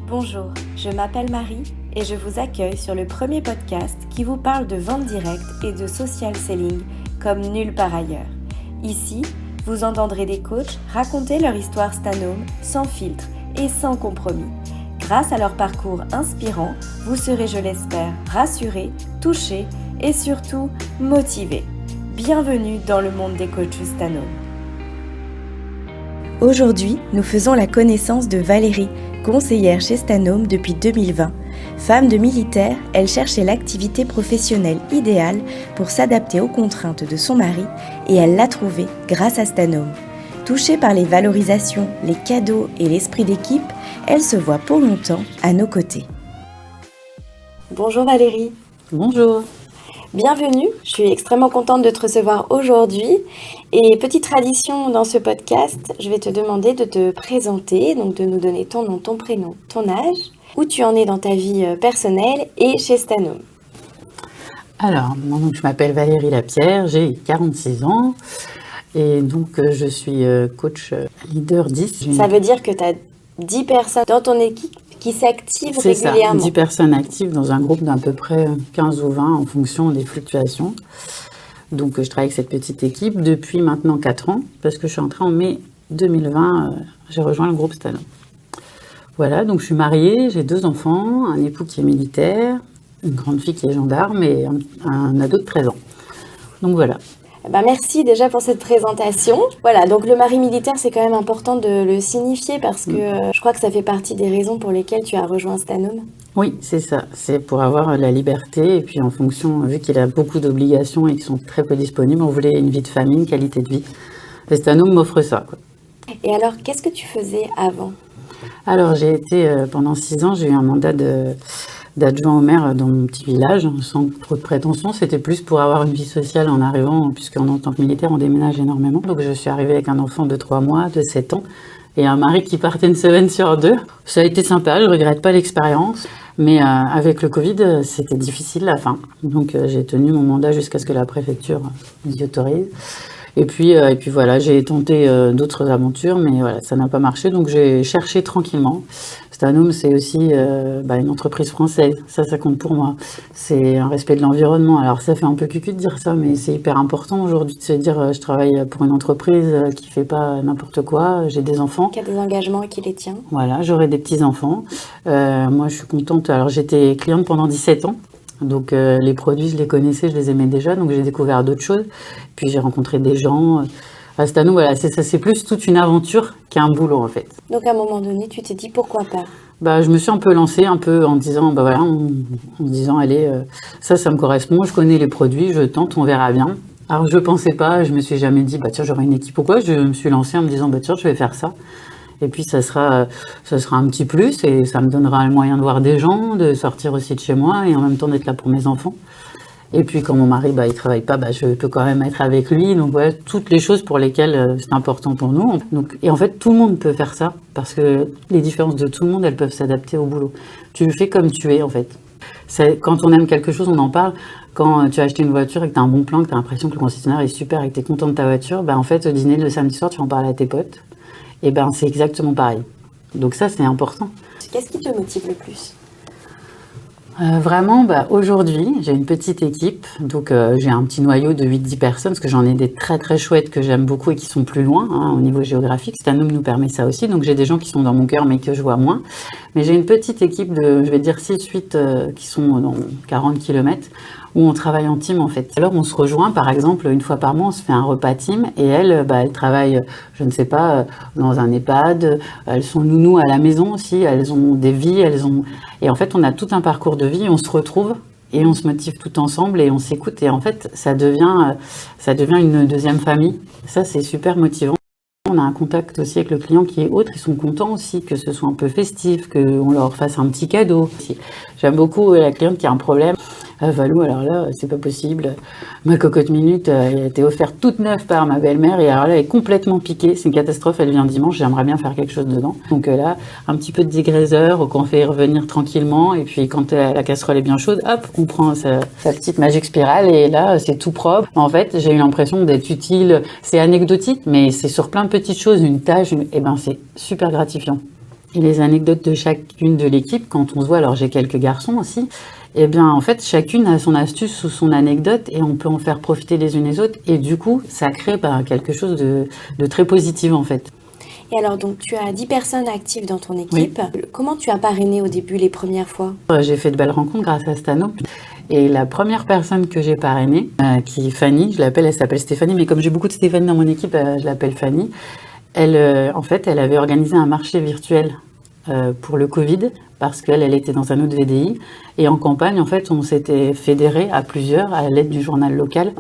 Bonjour, je m'appelle Marie et je vous accueille sur le premier podcast qui vous parle de vente directe et de social selling comme nulle part ailleurs. Ici, vous entendrez des coachs raconter leur histoire Stanome sans filtre et sans compromis. Grâce à leur parcours inspirant, vous serez, je l'espère, rassurés, touchés et surtout motivés. Bienvenue dans le monde des coachs Stanome. Aujourd'hui, nous faisons la connaissance de Valérie, conseillère chez Stanome depuis 2020. Femme de militaire, elle cherchait l'activité professionnelle idéale pour s'adapter aux contraintes de son mari et elle l'a trouvée grâce à Stanome. Touchée par les valorisations, les cadeaux et l'esprit d'équipe, elle se voit pour longtemps à nos côtés. Bonjour Valérie. Bonjour. Bienvenue, je suis extrêmement contente de te recevoir aujourd'hui. Et petite tradition dans ce podcast, je vais te demander de te présenter, donc de nous donner ton nom, ton prénom, ton âge, où tu en es dans ta vie personnelle et chez Stanome. Alors, je m'appelle Valérie Lapierre, j'ai 46 ans et donc je suis coach leader 10. Ça veut dire que tu as 10 personnes dans ton équipe qui s'activent régulièrement. C'est ça, 10 personnes actives dans un groupe d'à peu près 15 ou 20 en fonction des fluctuations. Donc je travaille avec cette petite équipe depuis maintenant 4 ans, parce que je suis entrée en mai 2020, j'ai rejoint le groupe Stanome. Voilà, donc je suis mariée, j'ai 2 enfants, un époux qui est militaire, une grande fille qui est gendarme et un ado de 13 ans. Donc voilà. Merci déjà pour cette présentation. Voilà, donc le mari militaire, c'est quand même important de le signifier parce que je crois que ça fait partie des raisons pour lesquelles tu as rejoint Stanome. Oui, c'est ça. C'est pour avoir la liberté et puis en fonction, vu qu'il a beaucoup d'obligations et qu'ils sont très peu disponibles, on voulait une vie de famille, une qualité de vie. Et Stanome m'offre ça, quoi. Et alors, qu'est-ce que tu faisais avant ? Alors, j'ai été, pendant 6 ans, j'ai eu un mandat d'adjoint au maire dans mon petit village, sans trop de prétention. C'était plus pour avoir une vie sociale en arrivant, puisqu'en tant que militaire, on déménage énormément. Donc, je suis arrivée avec un enfant de 3 mois, de 7 ans, et un mari qui partait une semaine sur 2. Ça a été sympa, je regrette pas l'expérience. Mais avec le Covid, c'était difficile la fin. Donc j'ai tenu mon mandat jusqu'à ce que la préfecture m'y autorise. Et puis voilà, j'ai tenté d'autres aventures, mais voilà, ça n'a pas marché. Donc j'ai cherché tranquillement. Stanome, c'est aussi une entreprise française. Ça compte pour moi. C'est un respect de l'environnement. Alors ça fait un peu cucu de dire ça, mais c'est hyper important aujourd'hui de se dire je travaille pour une entreprise qui fait pas n'importe quoi. J'ai des enfants. Qui a des engagements et qui les tient. Voilà, j'aurai des petits-enfants. Moi, je suis contente. Alors j'étais cliente pendant 17 ans. Donc les produits, je les connaissais, je les aimais déjà. Donc j'ai découvert d'autres choses. Puis j'ai rencontré des gens. À Stanome, voilà, c'est plus toute une aventure qu'un boulot en fait. Donc à un moment donné, tu t'es dit pourquoi pas ? Je me suis un peu lancée, en disant, en disant, allez, ça me correspond, je connais les produits, je tente, on verra bien. Alors je pensais pas, je me suis jamais dit, tiens, j'aurai une équipe ou quoi. Je me suis lancée en me disant, tiens, je vais faire ça. Et puis ça sera un petit plus et ça me donnera le moyen de voir des gens, de sortir aussi de chez moi et en même temps d'être là pour mes enfants. Et puis quand mon mari il travaille pas, je peux quand même être avec lui. Donc voilà, toutes les choses pour lesquelles c'est important pour nous. Et en fait, tout le monde peut faire ça parce que les différences de tout le monde, elles peuvent s'adapter au boulot. Tu le fais comme tu es en fait. Quand on aime quelque chose, on en parle. Quand tu as acheté une voiture et que tu as un bon plan, que tu as l'impression que le concessionnaire est super et que tu es content de ta voiture, en fait, au dîner le samedi soir, tu en parles à tes potes. Et c'est exactement pareil. Donc ça, c'est important. Qu'est-ce qui te motive le plus ? Vraiment, aujourd'hui, j'ai une petite équipe. Donc j'ai un petit noyau de 8-10 personnes, parce que j'en ai des très très chouettes que j'aime beaucoup et qui sont plus loin au niveau géographique. Stanome nous permet ça aussi. Donc j'ai des gens qui sont dans mon cœur mais que je vois moins. Mais j'ai une petite équipe de, je vais dire 6-8 qui sont dans 40 km. Où on travaille en team en fait. Alors on se rejoint par exemple une fois par mois, on se fait un repas team et elles travaillent, je ne sais pas, dans un EHPAD, elles sont nounous à la maison aussi, elles ont des vies, et en fait on a tout un parcours de vie, on se retrouve et on se motive tout ensemble et on s'écoute et en fait ça devient une deuxième famille. Ça c'est super motivant. On a un contact aussi avec le client qui est autre, ils sont contents aussi que ce soit un peu festif, qu'on leur fasse un petit cadeau. J'aime beaucoup la cliente qui a un problème. Valou, alors là, c'est pas possible. Ma cocotte minute, elle a été offerte toute neuve par ma belle-mère et alors là, elle est complètement piquée. C'est une catastrophe, elle vient dimanche, j'aimerais bien faire quelque chose dedans. Donc là, un petit peu de dégraisseur qu'on fait revenir tranquillement et puis quand la casserole est bien chaude, hop, on prend sa petite Magic Spirale et là, c'est tout propre. En fait, j'ai eu l'impression d'être utile. C'est anecdotique, mais c'est sur plein de petites choses, une tâche, et c'est super gratifiant. Et les anecdotes de chacune de l'équipe, quand on se voit, alors j'ai quelques garçons aussi, eh bien en fait chacune a son astuce ou son anecdote et on peut en faire profiter les unes les autres et du coup ça crée quelque chose de très positif en fait. Et alors donc tu as 10 personnes actives dans ton équipe. Oui. Comment tu as parrainé au début les premières fois ? J'ai fait de belles rencontres grâce à Stanhope. Et la première personne que j'ai parrainée, qui est Fanny, elle s'appelle Stéphanie, mais comme j'ai beaucoup de Stéphanie dans mon équipe, je l'appelle Fanny. Elle avait organisé un marché virtuel pour le Covid, parce qu'elle était dans un autre VDI. Et en campagne, en fait, on s'était fédérés à plusieurs, à l'aide du journal local,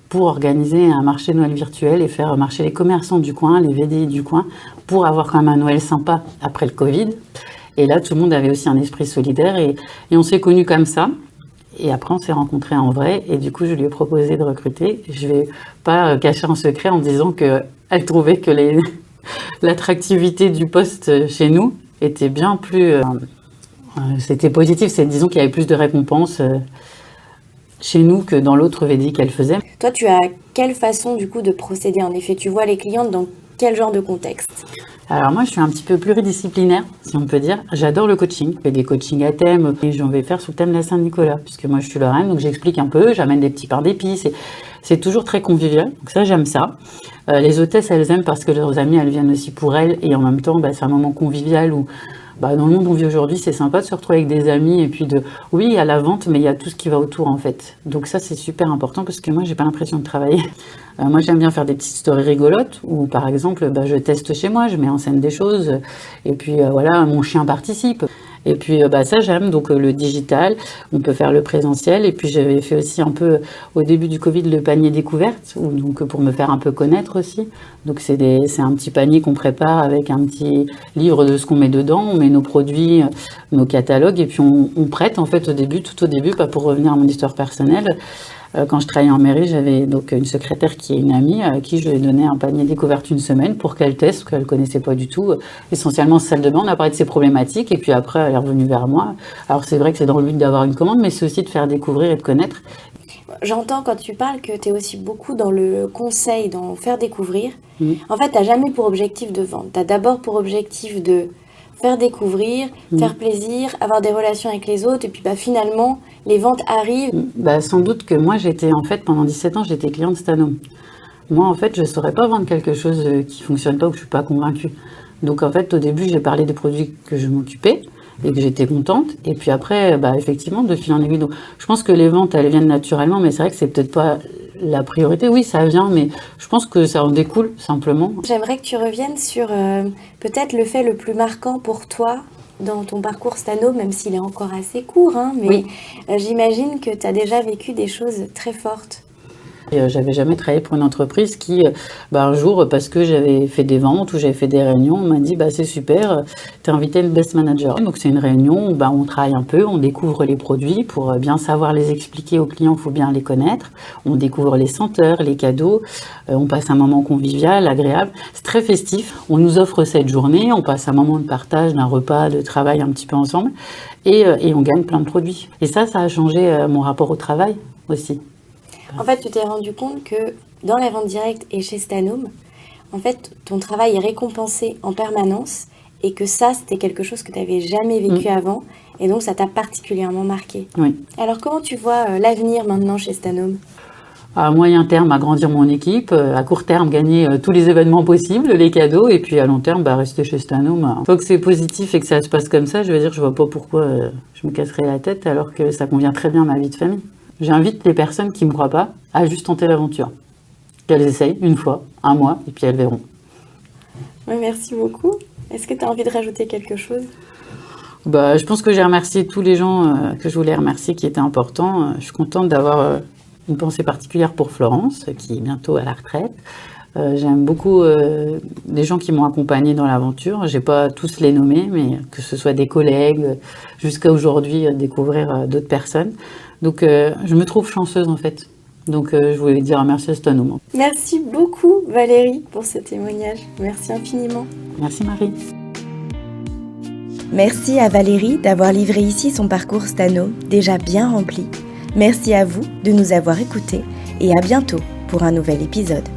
pour organiser un marché Noël virtuel et faire marcher les commerçants du coin, les VDI du coin, pour avoir quand même un Noël sympa après le Covid. Et là, tout le monde avait aussi un esprit solidaire et on s'est connus comme ça. Et après, on s'est rencontrés en vrai et du coup, je lui ai proposé de recruter. Je vais pas cacher un secret en disant qu'elle trouvait que l'attractivité du poste chez nous était bien plus... c'était positif, disons qu'il y avait plus de récompenses chez nous que dans l'autre VDI qu'elle faisait. Toi, tu as quelle façon du coup de procéder en effet ? Tu vois les clientes dans quel genre de contexte ? Alors moi, je suis un petit peu pluridisciplinaire, si on peut dire. J'adore le coaching. Je fais des coachings à thème et j'en vais faire sous le thème de la Saint-Nicolas, puisque moi, je suis Lorraine, donc j'explique un peu, j'amène des petits pains d'épices. C'est toujours très convivial, donc ça, j'aime ça. Les hôtesses, elles aiment parce que leurs amies, elles viennent aussi pour elles. Et en même temps, c'est un moment convivial où, dans le monde où on vit aujourd'hui, c'est sympa de se retrouver avec des amis. Et puis oui, il y a la vente, mais il y a tout ce qui va autour, en fait. Donc ça, c'est super important parce que moi, j'ai pas l'impression de travailler. Moi, j'aime bien faire des petites stories rigolotes où, par exemple, je teste chez moi, je mets en scène des choses. Et puis, voilà, mon chien participe. Et puis, ça, j'aime. Donc, le digital, on peut faire le présentiel. Et puis, j'avais fait aussi un peu, au début du Covid, le panier découverte, donc pour me faire un peu connaître aussi. Donc, c'est un petit panier qu'on prépare avec un petit livre de ce qu'on met dedans. On met nos produits, nos catalogues. Et puis, on prête, en fait, tout au début, pas pour revenir à mon histoire personnelle. Quand je travaillais en mairie, j'avais donc une secrétaire qui est une amie à qui je lui ai donné un panier découverte une semaine pour qu'elle teste, parce qu'elle ne connaissait pas du tout. Essentiellement, salle de bain, on a parlé de ses problématiques et puis après, elle est revenue vers moi. Alors, c'est vrai que c'est dans le but d'avoir une commande, mais c'est aussi de faire découvrir et de connaître. J'entends quand tu parles que tu es aussi beaucoup dans le conseil, dans faire découvrir. En fait, tu n'as jamais pour objectif de vendre. Tu as d'abord pour objectif de faire découvrir, faire plaisir, avoir des relations avec les autres et puis finalement les ventes arrivent. Sans doute que moi pendant 17 ans j'étais cliente Stanhope. Moi en fait je ne saurais pas vendre quelque chose qui ne fonctionne pas ou que je ne suis pas convaincue. Donc en fait au début j'ai parlé des produits que je m'occupais et que j'étais contente et puis après effectivement de fil en aiguille. Donc je pense que les ventes elles viennent naturellement mais c'est vrai que c'est peut-être pas la priorité, oui, ça vient, mais je pense que ça en découle, simplement. J'aimerais que tu reviennes sur peut-être le fait le plus marquant pour toi dans ton parcours Stanhope, même s'il est encore assez court, mais oui. J'imagine que tu as déjà vécu des choses très fortes. J'avais jamais travaillé pour une entreprise qui, un jour, parce que j'avais fait des ventes ou j'avais fait des réunions, on m'a dit c'est super, t'es invité le best manager. Donc c'est une réunion où on travaille un peu, on découvre les produits pour bien savoir les expliquer aux clients, il faut bien les connaître. On découvre les senteurs, les cadeaux, on passe un moment convivial, agréable. C'est très festif. On nous offre cette journée, on passe un moment de partage, d'un repas, de travail un petit peu ensemble et on gagne plein de produits. Et ça a changé mon rapport au travail aussi. En fait, tu t'es rendu compte que dans la vente directe et chez Stanhope, en fait, ton travail est récompensé en permanence et que ça, c'était quelque chose que tu n'avais jamais vécu avant et donc ça t'a particulièrement marqué. Oui. Alors, comment tu vois l'avenir maintenant chez Stanhope ? À moyen terme, agrandir mon équipe. À court terme, gagner tous les événements possibles, les cadeaux. Et puis à long terme, rester chez Stanhope. Une fois que c'est positif et que ça se passe comme ça, je veux dire, je vois pas pourquoi je me casserais la tête alors que ça convient très bien à ma vie de famille. J'invite les personnes qui ne me croient pas à juste tenter l'aventure. Qu'elles essayent une fois, un mois, et puis elles verront. Oui, merci beaucoup. Est-ce que tu as envie de rajouter quelque chose ? Je pense que j'ai remercié tous les gens que je voulais remercier qui étaient importants. Je suis contente d'avoir une pensée particulière pour Florence, qui est bientôt à la retraite. J'aime beaucoup les gens qui m'ont accompagnée dans l'aventure. Je n'ai pas tous les nommés, mais que ce soit des collègues, jusqu'à aujourd'hui, découvrir d'autres personnes. Donc, je me trouve chanceuse, en fait. Donc, je voulais dire merci à Stanhope. Merci beaucoup, Valérie, pour ce témoignage. Merci infiniment. Merci, Marie. Merci à Valérie d'avoir livré ici son parcours Stanhope, déjà bien rempli. Merci à vous de nous avoir écoutés et à bientôt pour un nouvel épisode.